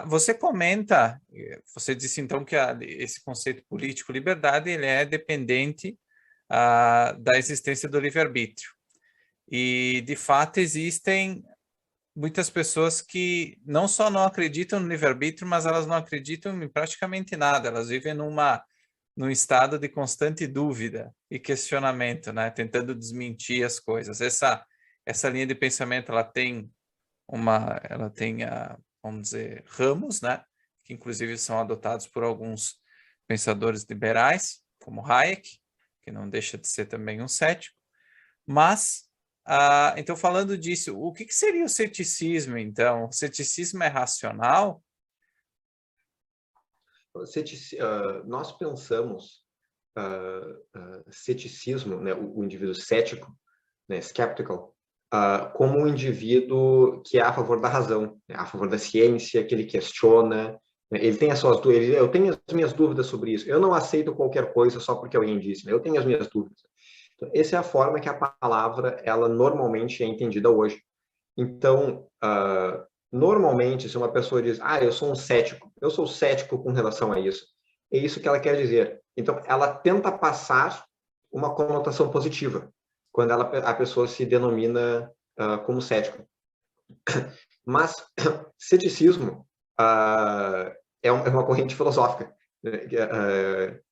Você comenta, você disse então que esse conceito político liberdade ele é dependente da existência do livre-arbítrio. E, de fato, existem muitas pessoas que não só não acreditam no livre-arbítrio, mas elas não acreditam em praticamente nada. Elas vivem num estado de constante dúvida e questionamento, né? Tentando desmentir as coisas. Essa linha de pensamento, ela tem, vamos dizer, ramos, né? Que inclusive são adotados por alguns pensadores liberais, como Hayek, que não deixa de ser também um cético. Mas, então, falando disso, o que seria o ceticismo, então? O ceticismo é racional? Nós pensamos ceticismo, né, o indivíduo cético, né, skeptical, como um indivíduo que é a favor da razão, né, a favor da ciência, que ele questiona, né, ele tem as suas dúvidas, eu tenho as minhas dúvidas sobre isso, eu não aceito qualquer coisa só porque alguém disse, né, eu tenho as minhas dúvidas. Então, essa é a forma que a palavra, ela normalmente é entendida hoje. Então, normalmente, se uma pessoa diz, eu sou um cético, eu sou cético com relação a isso, é isso que ela quer dizer. Então, ela tenta passar uma conotação positiva, quando a pessoa se denomina como cético. Mas, ceticismo é uma corrente filosófica,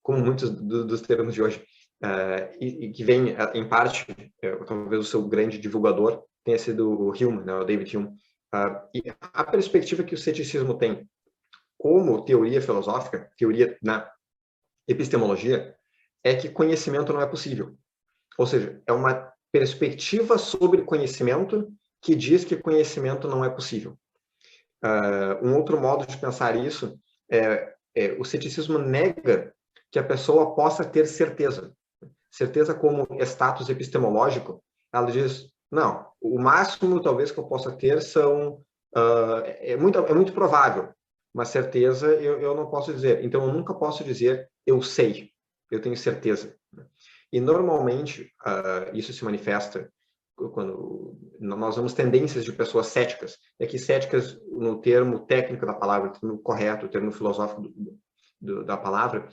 como muitos dos termos de hoje, e que vem, em parte, talvez o seu grande divulgador tenha sido o Hume, né, o David Hume. E a perspectiva que o ceticismo tem como teoria filosófica, teoria na epistemologia, é que conhecimento não é possível. Ou seja, é uma perspectiva sobre conhecimento que diz que conhecimento não é possível. Um outro modo de pensar isso o ceticismo nega que a pessoa possa ter certeza. Certeza como status epistemológico, ela diz, não, o máximo talvez que eu possa ter é muito provável, mas certeza eu não posso dizer. Então, eu nunca posso dizer eu sei, eu tenho certeza. E, normalmente, isso se manifesta quando nós vemos tendências de pessoas céticas. É que céticas, no termo técnico da palavra, no termo correto, o termo filosófico da palavra,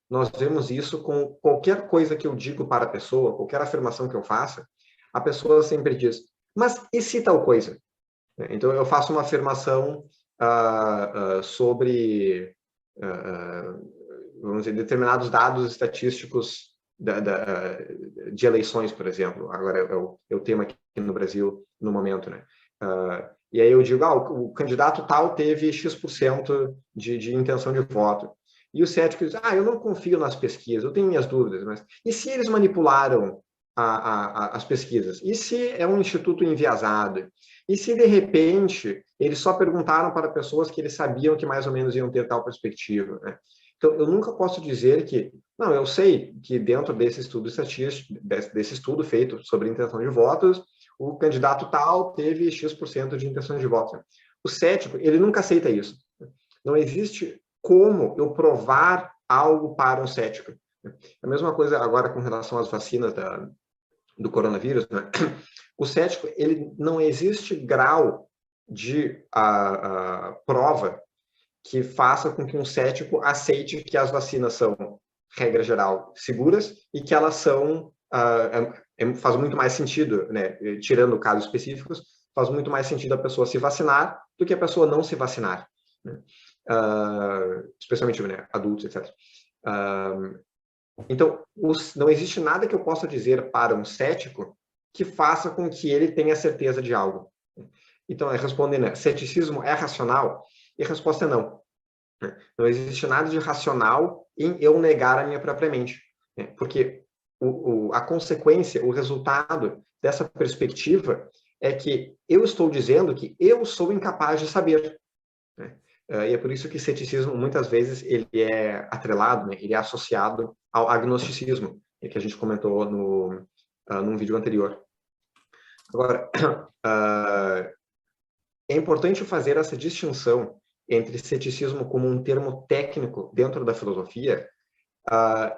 nós vemos isso com qualquer coisa que eu digo para a pessoa, qualquer afirmação que eu faça, a pessoa sempre diz, mas e se tal coisa? Então, eu faço uma afirmação sobre, vamos dizer, determinados dados estatísticos de eleições, por exemplo. Agora é o tema aqui no Brasil no momento, né? E aí eu digo, o candidato tal teve X% de intenção de voto. E o cético diz, eu não confio nas pesquisas, eu tenho minhas dúvidas, mas e se eles manipularam as pesquisas? E se é um instituto enviesado? E se, de repente, eles só perguntaram para pessoas que eles sabiam que mais ou menos iam ter tal perspectiva, né? Então, eu nunca posso dizer que, não, eu sei que dentro desse estudo estatístico, desse estudo feito sobre intenção de votos, o candidato tal teve X% de intenção de votos. O cético, ele nunca aceita isso. Não existe como eu provar algo para um cético. A mesma coisa agora com relação às vacinas do coronavírus, né? O cético, ele não existe grau de prova que faça com que um cético aceite que as vacinas são, regra geral, seguras e que elas são, faz muito mais sentido, né? Tirando casos específicos, faz muito mais sentido a pessoa se vacinar do que a pessoa não se vacinar, né? Especialmente, né, adultos, etc. Então, não existe nada que eu possa dizer para um cético que faça com que ele tenha certeza de algo. Então, respondendo, né, ceticismo é racional? E a resposta é não. Não existe nada de racional em eu negar a minha própria mente. Né? Porque a consequência, o resultado dessa perspectiva é que eu estou dizendo que eu sou incapaz de saber. Né? E é por isso que ceticismo, muitas vezes, ele é atrelado, né? Ele é associado ao agnosticismo, que a gente comentou num vídeo anterior. Agora, é importante fazer essa distinção entre ceticismo como um termo técnico dentro da filosofia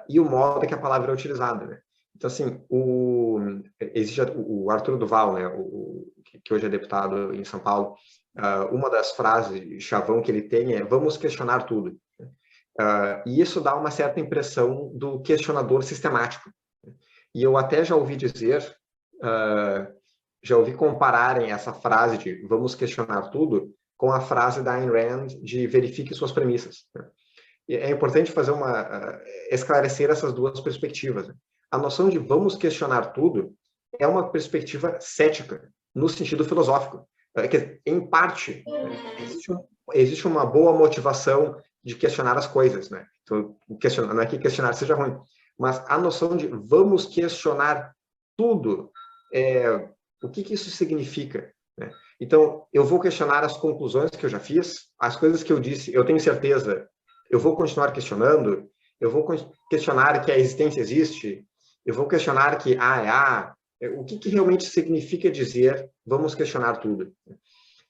e o modo que a palavra é utilizada, né? Então, assim, existe o Arthur Duval, né, que hoje é deputado em São Paulo, uma das frases chavão que ele tem é: vamos questionar tudo. E isso dá uma certa impressão do questionador sistemático. E eu até já ouvi dizer, já ouvi compararem essa frase de vamos questionar tudo com a frase da Ayn Rand de verifique suas premissas. E é importante esclarecer essas duas perspectivas. A noção de vamos questionar tudo é uma perspectiva cética, no sentido filosófico. Em parte, existe uma boa motivação de questionar as coisas, né? Então, não é que questionar seja ruim, mas a noção de vamos questionar tudo, o que isso significa, né? Então, eu vou questionar as conclusões que eu já fiz, as coisas que eu disse, eu tenho certeza, eu vou continuar questionando, eu vou questionar que a existência existe, eu vou questionar que A é A, o que realmente significa dizer vamos questionar tudo.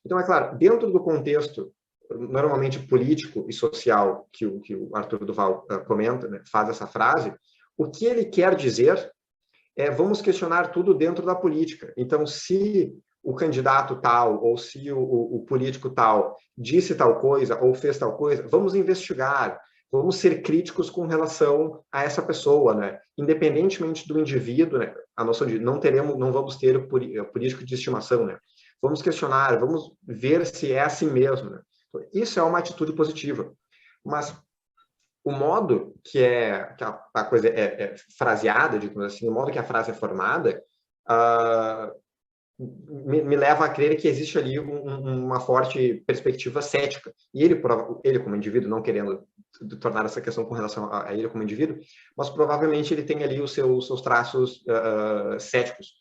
Então, é claro, dentro do contexto normalmente político e social que o Arthur Duval comenta, né, faz essa frase, o que ele quer dizer é vamos questionar tudo dentro da política. Então, se o candidato tal ou se o político tal disse tal coisa ou fez tal coisa, vamos investigar, vamos ser críticos com relação a essa pessoa, né? Independentemente do indivíduo, né? A noção de não vamos ter político de estimação, né? Vamos questionar, vamos ver se é assim mesmo, né? Isso é uma atitude positiva. Mas o modo que a coisa é fraseada, digamos assim, o modo que a frase é formada, me leva a crer que existe ali uma forte perspectiva cética. E ele como indivíduo, não querendo tornar essa questão com relação a ele como indivíduo, mas provavelmente ele tem ali os seus traços céticos.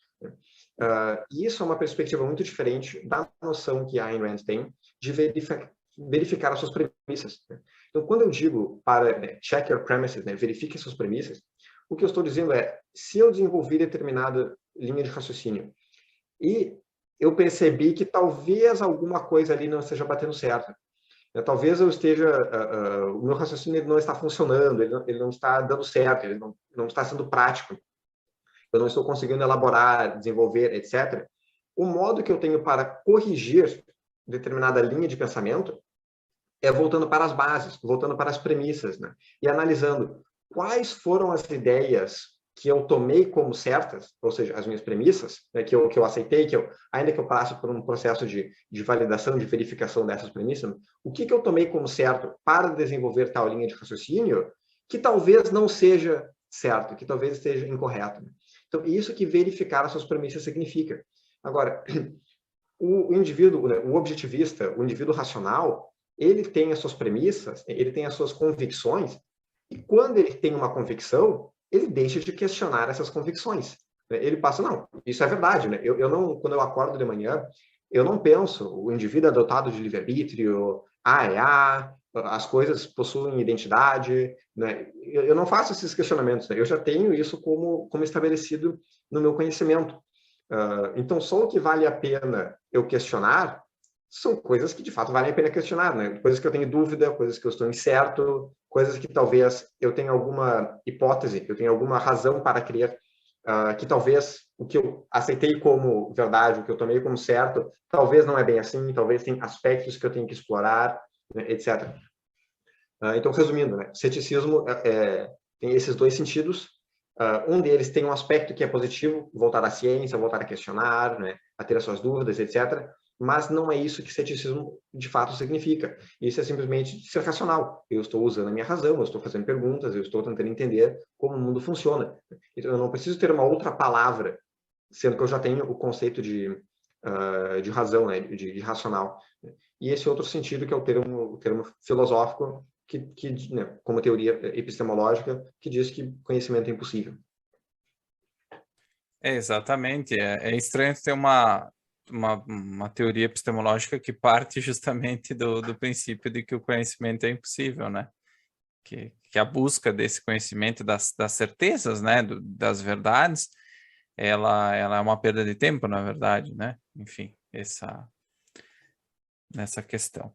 E isso é uma perspectiva muito diferente da noção que a Ayn Rand tem de verificar as suas premissas. Então, quando eu digo para check your premises, verifique as suas premissas, o que eu estou dizendo é, se eu desenvolvi determinada linha de raciocínio e eu percebi que talvez alguma coisa ali não esteja batendo certo, talvez eu esteja, o meu raciocínio não está funcionando, ele não está dando certo, ele não está sendo prático, eu não estou conseguindo elaborar, desenvolver, etc. O modo que eu tenho para corrigir determinada linha de pensamento é voltando para as bases, voltando para as premissas, né? E analisando quais foram as ideias que eu tomei como certas, ou seja, as minhas premissas, né, que eu aceitei, ainda que eu passe por um processo de validação, de verificação dessas premissas, o que eu tomei como certo para desenvolver tal linha de raciocínio, que talvez não seja certo, que talvez esteja incorreto. Né? Então, isso que verificar as suas premissas significa. Agora, o indivíduo, o objetivista, o indivíduo racional, ele tem as suas premissas, ele tem as suas convicções, e quando ele tem uma convicção, ele deixa de questionar essas convicções. Ele passa, não, isso é verdade, né? Eu não, quando eu acordo de manhã, eu não penso, o indivíduo é dotado de livre-arbítrio, A é A, as coisas possuem identidade, né? Eu não faço esses questionamentos, né? Eu já tenho isso como estabelecido no meu conhecimento. Então, só o que vale a pena eu questionar são coisas que, de fato, valem a pena questionar, né? Coisas que eu tenho dúvida, coisas que eu estou incerto, coisas que talvez eu tenha alguma hipótese, eu tenha alguma razão para crer, que talvez o que eu aceitei como verdade, o que eu tomei como certo, talvez não é bem assim, talvez tem aspectos que eu tenho que explorar, né, etc. Então, resumindo, né? Ceticismo tem esses dois sentidos. Um deles tem um aspecto que é positivo, voltar à ciência, voltar a questionar, né, a ter as suas dúvidas, etc. Mas não é isso que ceticismo de fato significa. Isso é simplesmente ser racional. Eu estou usando a minha razão, eu estou fazendo perguntas, eu estou tentando entender como o mundo funciona. Então, eu não preciso ter uma outra palavra, sendo que eu já tenho o conceito de razão, né, de racional. E esse outro sentido, que é o termo filosófico, né, como teoria epistemológica, que diz que conhecimento é impossível. Exatamente. É estranho ter uma teoria epistemológica que parte justamente do princípio de que o conhecimento é impossível, né? Que a busca desse conhecimento, das certezas, né? Das verdades, ela é uma perda de tempo, na verdade, né? Enfim, nessa questão.